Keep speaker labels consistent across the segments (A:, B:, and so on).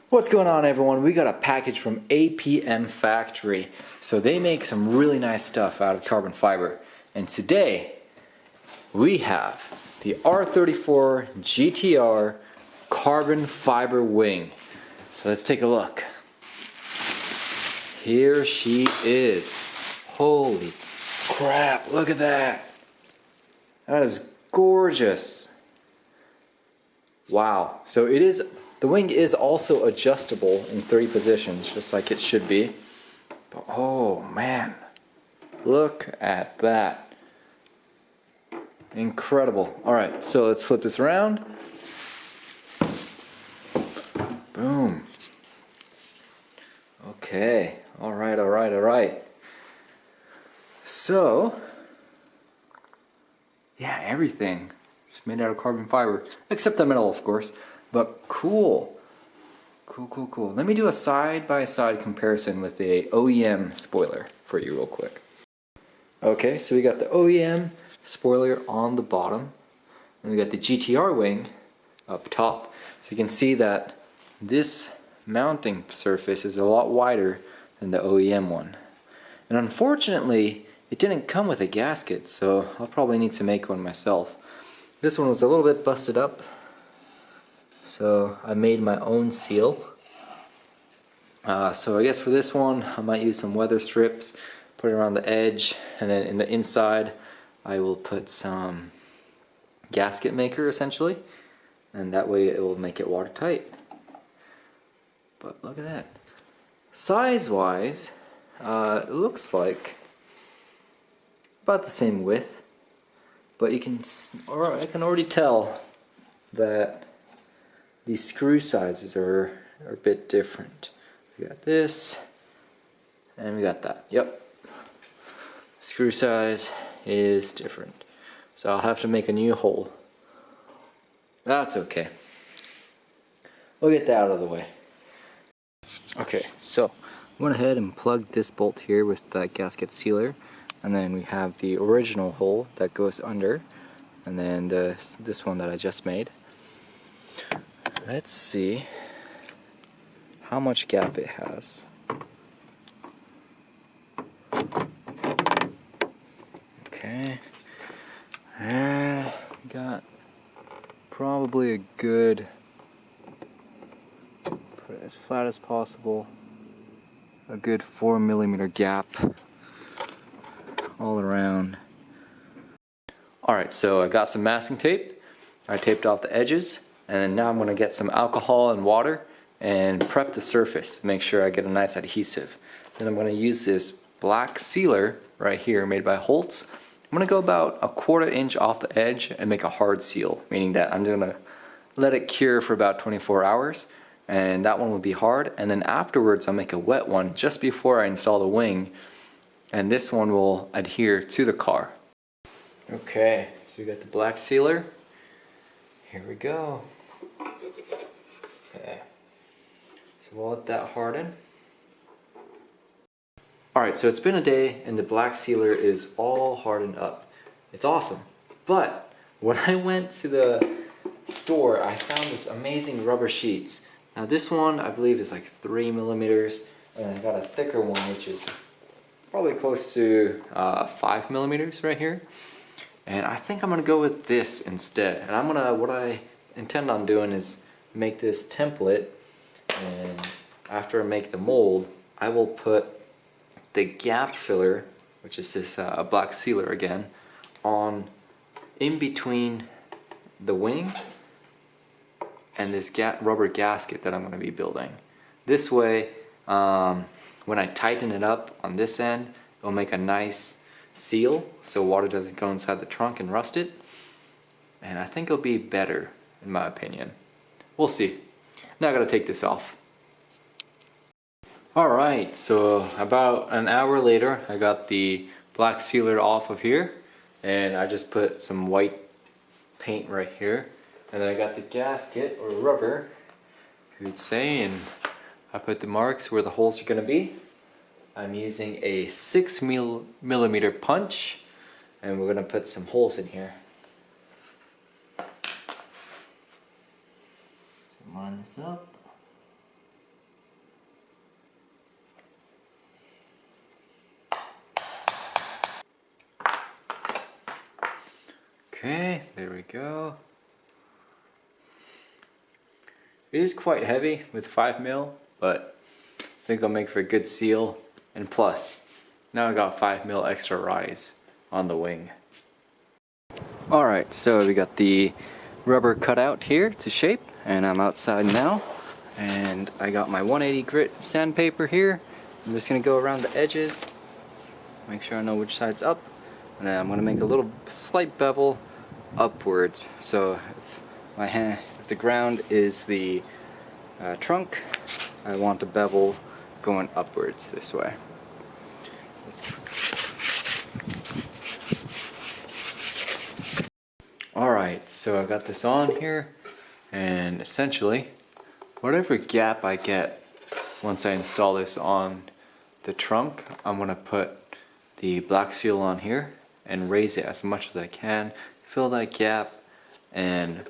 A: What's going on, everyone? We got a package from APM Factory. So they make some really nice stuff out of carbon fiber. And today we have the R34 GTR carbon fiber wing. So let's take a look. Here she is. Holy crap, look at that. That is gorgeous. Wow. So the wing is also adjustable in 3 positions, just like it should be. But oh man, look at that. Incredible. Alright, so let's flip this around. Boom. Okay, alright. So, yeah, everything is made out of carbon fiber, except the metal, of course. But cool. Let me do a side-by-side comparison with the OEM spoiler for you real quick. Okay, so we got the OEM spoiler on the bottom, and we got the GTR wing up top. So you can see that this mounting surface is a lot wider than the OEM one. And unfortunately, it didn't come with a gasket, so I'll probably need to make one myself. This one was a little bit busted up, so I made my own seal. So I guess for this one I might use some weather strips, put it around the edge, and then in the inside I will put some gasket maker essentially, and that way it will make it watertight. But look at that. Size wise, it looks like about the same width, but I can already tell that these screw sizes are a bit different. We got this, and we got that. Yep. Screw size is different. So I'll have to make a new hole. That's okay. We'll get that out of the way. Okay, so I went ahead and plugged this bolt here with that gasket sealer, and then we have the original hole that goes under, and then this one that I just made. Let's see how much gap it has. Okay, and got probably a good, put it as flat as possible, a good 4mm gap all around. Alright, so I got some masking tape. I taped off the edges, and now I'm going to get some alcohol and water and prep the surface to make sure I get a nice adhesive. Then I'm going to use this black sealer right here made by Holtz. I'm going to go about a 1/4 inch off the edge and make a hard seal, meaning that I'm going to let it cure for about 24 hours, and that one will be hard, and then afterwards I'll make a wet one just before I install the wing, and this one will adhere to the car. Okay, so we got the black sealer. Here we go. Okay. So we'll let that harden. Alright, so it's been a day and the black sealer is all hardened up. It's awesome. But when I went to the store, I found this amazing rubber sheets. Now this one I believe is like 3mm, and I got a thicker one which is probably close to 5mm right here. And I think I'm gonna go with this instead. And what I intend on doing is make this template, and after I make the mold, I will put the gap filler, which is this black sealer again, on in between the wing and this rubber gasket that I'm going to be building. This way, when I tighten it up on this end, it'll make a nice seal so water doesn't go inside the trunk and rust it. And I think it'll be better, in my opinion. We'll see. Now I gotta take this off. Alright, so about an hour later, I got the black sealer off of here, and I just put some white paint right here, and then I got the gasket, or rubber, you'd say, and I put the marks where the holes are gonna be. I'm using a 6mm punch, and we're gonna put some holes in here. Line this up. Okay, there we go. It is quite heavy with 5mm, but I think it'll make for a good seal. And plus, now I got 5mm extra rise on the wing. Alright, so we got the rubber cut out here to shape, and I'm outside now. And I got my 180 grit sandpaper here. I'm just going to go around the edges, make sure I know which side's up, and then I'm going to make a little slight bevel upwards. So if the ground is the trunk, I want the bevel going upwards this way. Alright, so I got this on here, and essentially whatever gap I get once I install this on the trunk, I'm going to put the black seal on here and raise it as much as I can, fill that gap, and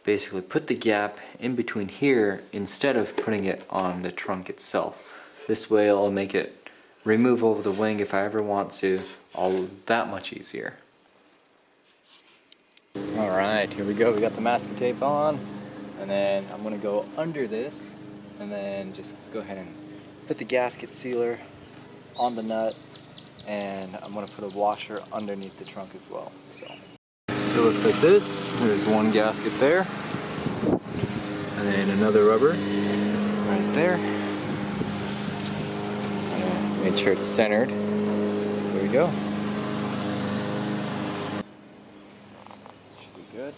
A: basically put the gap in between here instead of putting it on the trunk itself. This way it'll make it remove over the wing if I ever want to, all that much easier. Alright, here we go. We got the masking tape on, and then I'm going to go under this and then just go ahead and put the gasket sealer on the nut, and I'm going to put a washer underneath the trunk as well. So it looks like this. There's one gasket there, and then another rubber right there. And make sure it's centered. There we go. Should be good.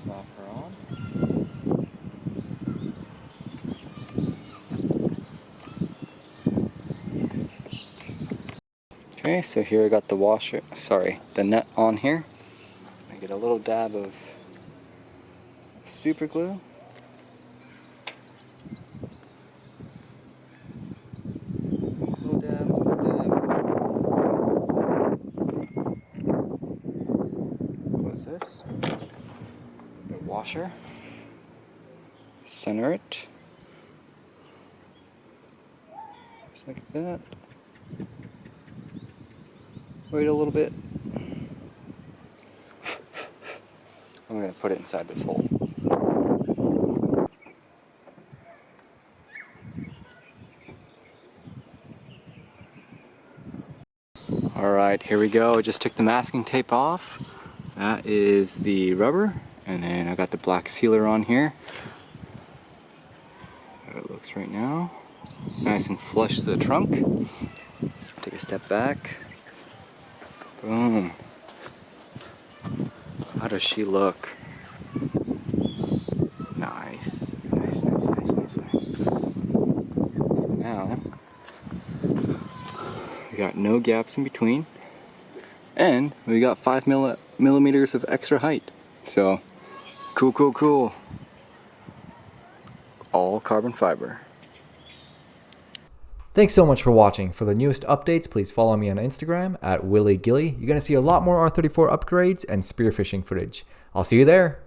A: Slap her on. Okay, so here I got the the nut on here. I get a little dab of super glue. Little dab. Close this. The washer. Center it. Just like that. Wait a little bit. I'm going to put it inside this hole. Alright, here we go. I just took the masking tape off. That is the rubber, and then I got the black sealer on here. How it looks right now. Nice and flush to the trunk. Take a step back. Boom. How does she look? Nice. Nice, nice, nice, nice, nice. So now, we got no gaps in between, and we got 5mm of extra height. So, cool, cool, cool. All carbon fiber.
B: Thanks so much for watching. For the newest updates, please follow me on Instagram @WillyGilly. You're going to see a lot more R34 upgrades and spearfishing footage. I'll see you there.